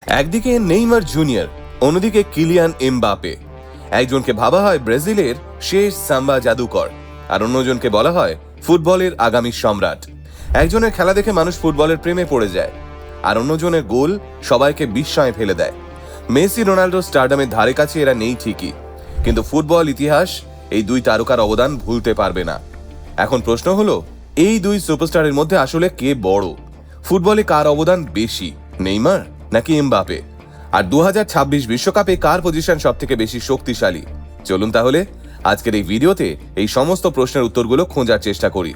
একদিকে Neymar junior, অন্যদিকে Kylian Mbappe. একজনকে ভাবা হয় ব্রাজিলের শেষ সাম্বা জাদুকর, আর অন্যজনকে বলা হয় ফুটবলের আগামী সম্রাট। একজনের খেলা দেখে মানুষ ফুটবলের প্রেমে পড়ে যায়, আর অন্যজনের গোল সবাইকে বিস্ময়ে ফেলে দেয়। মেসি রোনাল্ডো স্টারডামের ধারে কাছে এরা নেই ঠিকই, কিন্তু ফুটবল ইতিহাস এই দুই তারকার অবদান ভুলতে পারবে না। এখন প্রশ্ন হলো, এই দুই সুপারস্টারের মধ্যে আসলে কে বড়? ফুটবলে কার অবদান বেশি, নেইমার নাকি এমবাপে? আর 2026 বিশ্বকাপে কার পজিশন সব থেকে বেশি শক্তিশালী? চলুন তাহলে আজকের এই ভিডিওতে এই সমস্ত প্রশ্নের উত্তরগুলো খোঁজার চেষ্টা করি।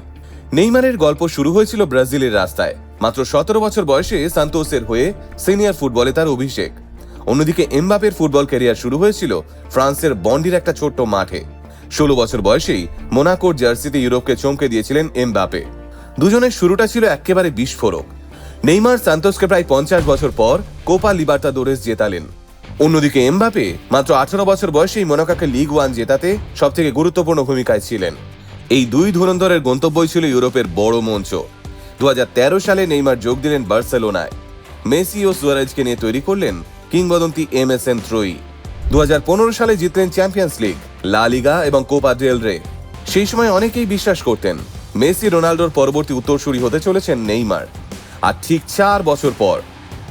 নেইমারের গল্প শুরু হয়েছিল ব্রাজিলের রাস্তায়। মাত্র 17 বছর বয়সে সান্তোসের হয়ে সিনিয়র ফুটবলে তার অভিষেক। অন্যদিকে এমবাপের ফুটবল ক্যারিয়ার শুরু হয়েছিল ফ্রান্সের বন্ডির একটা ছোট্ট মাঠে। 16 বছর বয়সেই মোনাকোর জার্সিতে ইউরোপকে চমকে দিয়েছিলেন এমবাপে। দুজনের শুরুটা ছিল একেবারে বিস্ফোরক। নেইমার সান্তোসকে প্রায় 50 বছর পর কোপা লিবার্তাদোরেস জেতালেন। অন্যদিকে এমবাপে মাত্র 18 বছর বয়সেই মোনাকোকে লিগ 1 জেতাতে সবথেকে গুরুত্বপূর্ণ ভূমিকায় ছিলেন। এই দুই ধুরন্ধরের গন্তব্যই ছিল ইউরোপের বড় মঞ্চ। 2013 সালে নেইমার যোগ দিলেন বার্সেলোনায়। মেসি ও সুয়ারেজকে নিয়ে তৈরি করলেন কিংবদন্তি MSN ত্রয়ী। 2015 সালে জিতলেন চ্যাম্পিয়ন্স লিগ, লা লিগা এবং কোপা ডেল রে। সেই সময় অনেকেই বিশ্বাস করতেন মেসি রোনাল্ডোর পরবর্তী উত্তরসূরি হতে চলেছেন নেইমার। আর ঠিক 4 বছর পর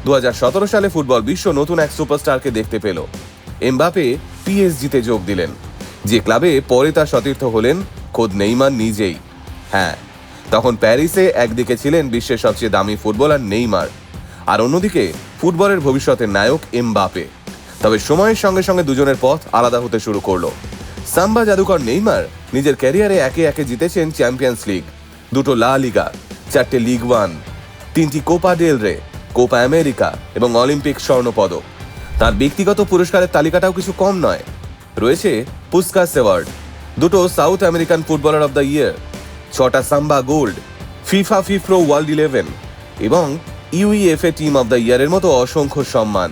2017 সালে ফুটবল বিশ্ব নতুন এক সুপারস্টারকে দেখতে পেল। এমবাপে PSG-তে যোগ দিলেন, যে ক্লাবে পরে তার সতীর্থ হলেন খোদ নেইমার নিজেই। হ্যাঁ, তখন প্যারিসে একদিকে ছিলেন বিশ্বের সবচেয়ে দামি ফুটবলার নেইমার, আর অন্যদিকে ফুটবলের ভবিষ্যতের নায়ক এমবাপে। তবে সময়ের সঙ্গে সঙ্গে দুজনের পথ আলাদা হতে শুরু করলো। সাম্বা জাদুকর নেইমার নিজের ক্যারিয়ারে একে একে জিতেছেন চ্যাম্পিয়ন্স লিগ, 2টো লা লিগা, 4টে লিগ 1, 3টি Copa del Rey, Copa America এবং অলিম্পিক স্বর্ণপদক। তার ব্যক্তিগত পুরস্কারের তালিকাটাও কিছু কম নয়। রয়েছে পুস্কাস অ্যাওয়ার্ড, 2টো South American footballer of the year, 6টা Samba Gold, FIFA FIFPro world 11 এবং UEFA টিম অব দ্য ইয়ারের মতো অসংখ্য সম্মান।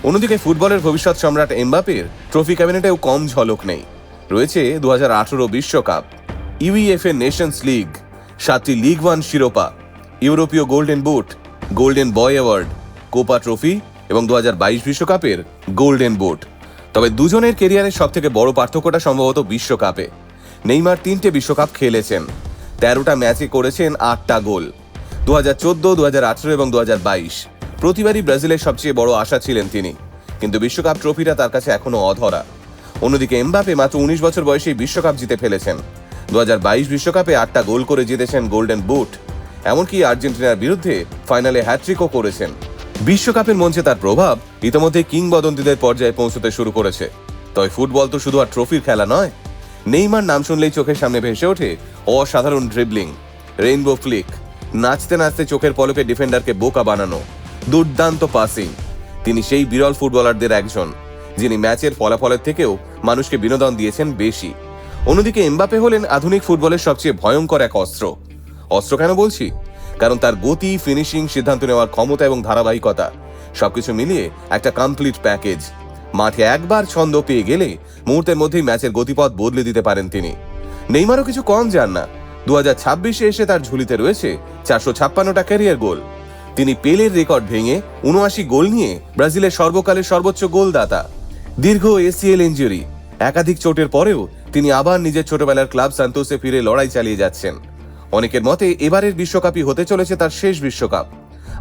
অন্যদিকে ফুটবলের ভবিষ্যৎ সম্রাট এমবাপের ট্রফি ক্যাবিনেটেও কম ঝলক নেই। রয়েছে 2018 বিশ্বকাপ, UEFA নেশনস লিগ, 7টি লিগ 1 শিরোপা, ইউরোপীয় golden boot, golden boy award, Copa trophy এবং 2022 বিশ্বকাপের গোল্ডেন বুট। তবে দুজনের ক্যারিয়ারের সব থেকে বড় পার্থক্যটা সম্ভবত বিশ্বকাপে। নেইমার 3টে বিশ্বকাপ খেলেছেন, 13টা ম্যাচে করেছেন 8টা গোল। 2014, 2018 এবং 2022 প্রতিবারই ব্রাজিলের সবচেয়ে বড় আশা ছিলেন তিনি, কিন্তু বিশ্বকাপ ট্রফিটা তার কাছে এখনো অধরা। অন্যদিকে এমবাপে মাত্র 19 বছর বয়সেই বিশ্বকাপ জিতে ফেলেছেন। 2022 বিশ্বকাপে 8টা গোল করে জিতেছেন গোল্ডেন বুট, এমনকি আর্জেন্টিনার বিরুদ্ধে ফাইনালে হ্যাট্রিকও করেছেন। বিশ্বকাপের মঞ্চে তার প্রভাব ইতিমধ্যে কিংবদন্তিদের পর্যায়ে পৌঁছতে শুরু করেছে। তবে ফুটবল তো শুধু আর ট্রফির খেলা নয়। নেইমার নাম শুনলেই চোখের সামনে ভেসে ওঠে অসাধারণ ড্রিবলিং, রেইনবো ফ্লিক, নাচতে নাচতে চোখের পলকে ডিফেন্ডারকে বোকা বানানো, দুর্দান্ত পাসিং। তিনি সেই বিরল ফুটবলারদের একজন, যিনি ম্যাচের ফলাফলের থেকেও মানুষকে বিনোদন দিয়েছেন বেশি। অন্যদিকে এমবাপে হলেন আধুনিক ফুটবলের সবচেয়ে ভয়ঙ্কর এক অস্ত্র। অস্ত্র কেন বলছি? কারণ তার গতি, ফিনিশিং, সিদ্ধান্ত নেওয়ার ক্ষমতা এবং ধারাবাহিকতা সবকিছু মিলিয়ে একটা কমপ্লিট প্যাকেজ। মাঠে একবার ছন্দ পেয়ে গেলে মুহূর্তের মধ্যেই ম্যাচের গতিপথ বদলে দিতে পারেন তিনি। নেইমারও কিছু কম যান না। 2026-এ এসে তার ঝুলিতে রয়েছে 456টা ক্যারিয়ার গোল। তিনি পেলের রেকর্ড ভেঙে 79 গোল নিয়ে ব্রাজিলের সর্বকালের সর্বোচ্চ গোলদাতা। দীর্ঘ ACL ইনজুরি, একাধিক চোটের পরেও তিনি আবার নিজের ছোটবেলার ক্লাব সান্তোসে ফিরে লড়াই চালিয়ে যাচ্ছেন। অনেকের মতে এবারের বিশ্বকাপই হতে চলেছে তার শেষ বিশ্বকাপ।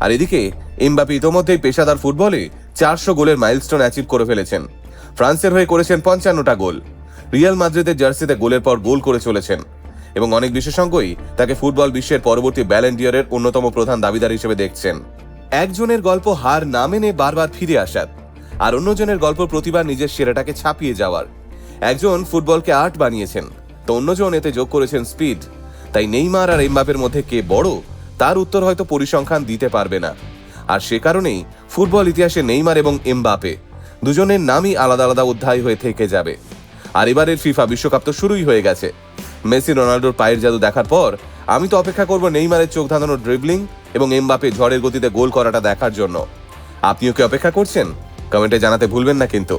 আর এদিকে এমবাপে ইতোমধ্যেই পেশাদার ফুটবলে 400 গোলের মাইলস্টোন অ্যাচিভ করে ফেলেছেন। ফ্রান্সের হয়ে করেছেন 55টা গোল, রিয়াল মাদ্রিদের জার্সিতে গোলের পর গোল করে চলেছেন এবং অনেক বিশেষজ্ঞই তাকে ফুটবল বিশ্বের পরবর্তী ব্যালন ডি'অরের অন্যতম প্রধান দাবিদার হিসেবে দেখছেন। একজনের গল্প হার না মেনে বারবার ফিরে আসার, আর অন্যজনের গল্প প্রতিবার নিজের সেরাটাকে ছাপিয়ে যাওয়ার। একজন ফুটবলকে আর্ট বানিয়েছেন, তো অন্যজন এতে যোগ করেছেন স্পিড। তাই নেইমার আর এমবাপের মধ্যে কে বড়, তার উত্তর হয়তো পরিসংখ্যান দিতে পারবে না। আর সে কারণেই ফুটবল ইতিহাসে নেইমার এবং এমবাপে দুজনের নামই আলাদা আলাদা অধ্যায় হয়ে থেকে যাবে। আর এবারের ফিফা বিশ্বকাপ তো শুরুই হয়ে গেছে। মেসি রোনাল্ডোর পায়ের জাদু দেখার পর আমি তো অপেক্ষা করব নেইমারের চোখ ধাঁধানো ড্রিবলিং এবং এমবাপে ঝড়ের গতিতে গোল করাটা দেখার জন্য। আপনিও কি অপেক্ষা করছেন? কমেন্টে জানাতে ভুলবেন না কিন্তু।